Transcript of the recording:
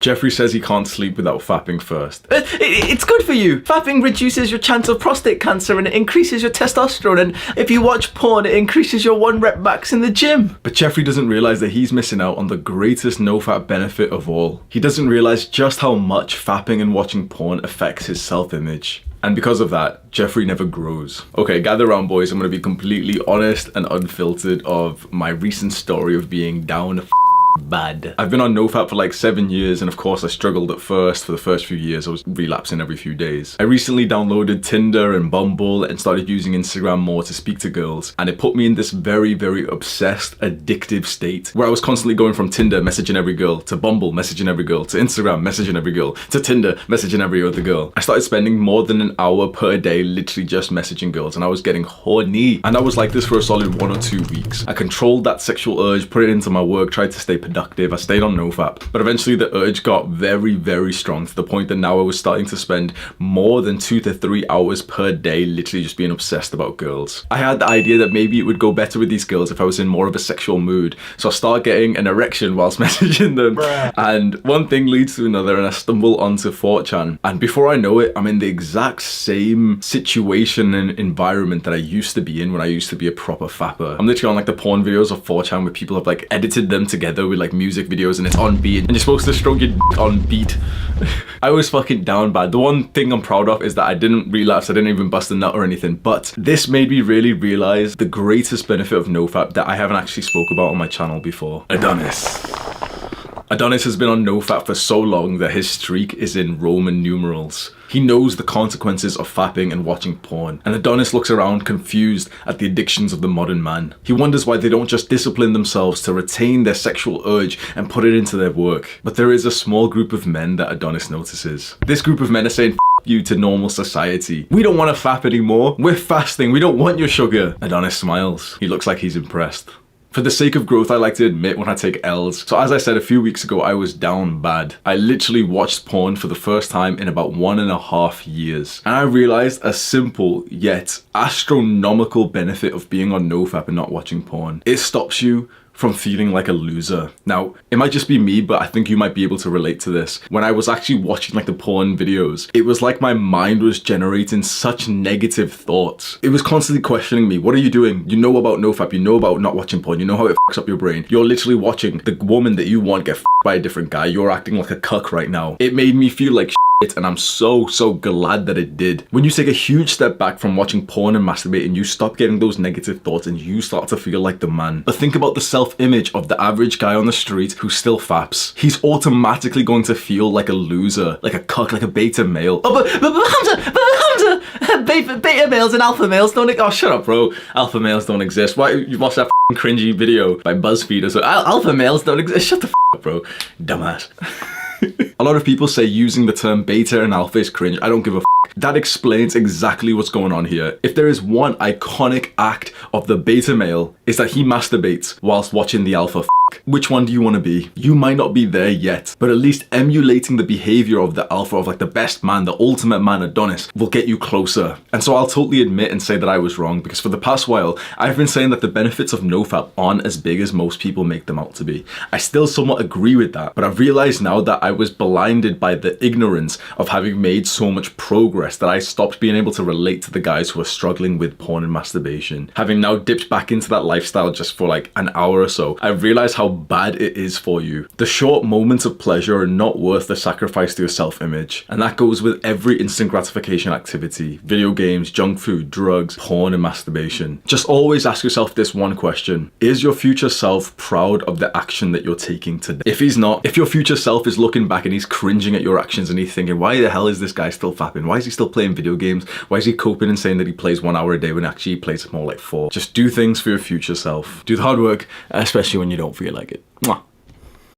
Jeffrey says he can't sleep without fapping first. It's good for you. Fapping reduces your chance of prostate cancer and it increases your testosterone, and if you watch porn it increases your 1 rep max in the gym. But Jeffrey doesn't realize that he's missing out on the greatest nofap benefit of all. He doesn't realize just how much fapping and watching porn affects his self-image. And because of that, Jeffrey never grows. Okay, gather around boys, I'm gonna be completely honest and unfiltered of my recent story of being down bad. I've been on Nofap for like 7 years, and of course I struggled at first. For the first few years I was relapsing every few days. I recently downloaded Tinder and Bumble and started using Instagram more to speak to girls, and it put me in this very obsessed, addictive state where I was constantly going from Tinder, messaging every girl, to Bumble, messaging every girl, to Instagram, messaging every girl, to Tinder, messaging every other girl. I started spending more than an hour per day literally just messaging girls, and I was getting horny. And I was like this for a solid 1 or 2 weeks. I controlled that sexual urge, put it into my work, tried to stay productive. I stayed on Nofap, but eventually the urge got very strong, to the point that now I was starting to spend more than 2 to 3 hours per day literally just being obsessed about girls. I had the idea that maybe it would go better with these girls if I was in more of a sexual mood, so I start getting an erection whilst messaging them. Bruh. And one thing leads to another, and I stumble onto 4chan, and before I know it I'm in the exact same situation and environment that I used to be in when I used to be a proper fapper. I'm literally on like the porn videos of 4chan where people have like edited them together with like music videos and it's on beat and you're supposed to stroke your dick on beat. I was fucking down bad. The one thing I'm proud of is that I didn't relapse, I didn't even bust a nut or anything, but this made me really realize the greatest benefit of Nofap that I haven't actually spoke about on my channel before. Adonis. Adonis has been on Nofap for so long that his streak is in Roman numerals. He knows the consequences of fapping and watching porn, and Adonis looks around confused at the addictions of the modern man. He wonders why they don't just discipline themselves to retain their sexual urge and put it into their work. But there is a small group of men that Adonis notices. This group of men are saying, "F you to normal society. We don't want to fap anymore. We're fasting. We don't want your sugar." Adonis smiles. He looks like he's impressed. For the sake of growth, I like to admit when I take L's. So as I said a few weeks ago, I was down bad. I literally watched porn for the first time in about 1.5 years. And I realized a simple yet astronomical benefit of being on Nofap and not watching porn. It stops you from feeling like a loser. Now, it might just be me, but I think you might be able to relate to this. When I was actually watching like the porn videos, it was like my mind was generating such negative thoughts. It was constantly questioning me. What are you doing? You know about Nofap, you know about not watching porn, you know how it fucks up your brain. You're literally watching the woman that you want get by a different guy. You're acting like a cuck right now. It made me feel like and I'm so glad that it did. When you take a huge step back from watching porn and masturbating, you stop getting those negative thoughts and you start to feel like the man. But think about the self-image of the average guy on the street who still faps. He's automatically going to feel like a loser, like a cuck, like a beta male. Oh, but Hamza, beta males and alpha males don't exist. Oh, shut up, bro. Alpha males don't exist. Why you watched that cringy video by BuzzFeed or so? Alpha males don't exist. Shut the up, bro. Dumbass. A lot of people say using the term beta and alpha is cringe. I don't give a f. That explains exactly what's going on here. If there is one iconic act of the beta male, is that he masturbates whilst watching the alpha f. Which one do you want to be? You might not be there yet, but at least emulating the behavior of the alpha, of like the best man, the ultimate man, Adonis, will get you closer. And so I'll totally admit and say that I was wrong, because for the past while, I've been saying that the benefits of Nofap aren't as big as most people make them out to be. I still somewhat agree with that, but I've realized now that I was blinded by the ignorance of having made so much progress that I stopped being able to relate to the guys who are struggling with porn and masturbation. Having now dipped back into that lifestyle just for like an hour or so, I realized how bad it is for you. The short moments of pleasure are not worth the sacrifice to your self-image. And that goes with every instant gratification activity. Video games, junk food, drugs, porn and masturbation. Just always ask yourself this one question. Is your future self proud of the action that you're taking today? If he's not, if your future self is looking back and he's cringing at your actions and he's thinking, why the hell is this guy still fapping? Why is he still playing video games? Why is he coping and saying that he plays 1 hour a day when actually he plays more like 4? Just do things for your future self. Do the hard work, especially when you don't feel like it. Mwah.